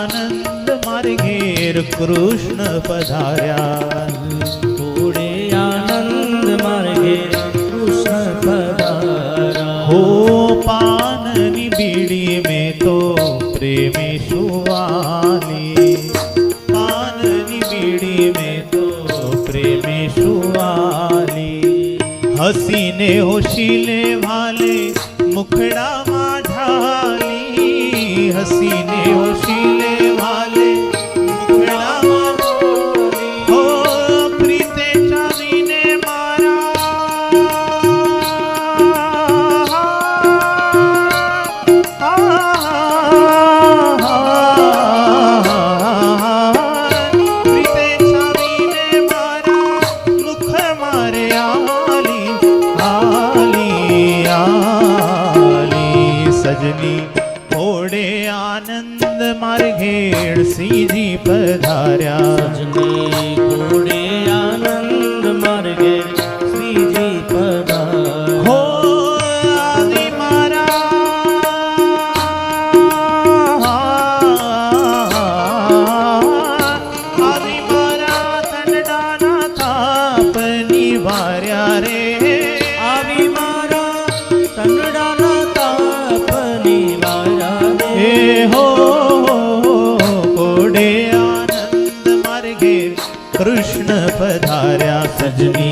आनंद मार्गेर कृष्ण पधार्या थोडे आनंद मार्गे कृष्ण पधारा हो पाननी बीड़ी में तो प्रेमे सुवाली पाननी बीड़ी में तो प्रेमे सुवाली हसीने होशीले वाले मुखड़ा माझाली हसीने होशीले वाले मुखड़ा माझाली हो प्रीते चावीने मारा प्रीते चावीने मारा मुख मारे आली आली आली सजनी थोडे आनंद मार्गेर सीजी पधार्या सजनी थोडे आनंद मार्गे श्रीजी पधारा हो आदि मारा आदि मारा तंडाना तापनी वार्या रे आवी मारा तनडाना तापनी वारा हे हो कोडे आनंद मार्गे कृष्ण पधार्या सजनी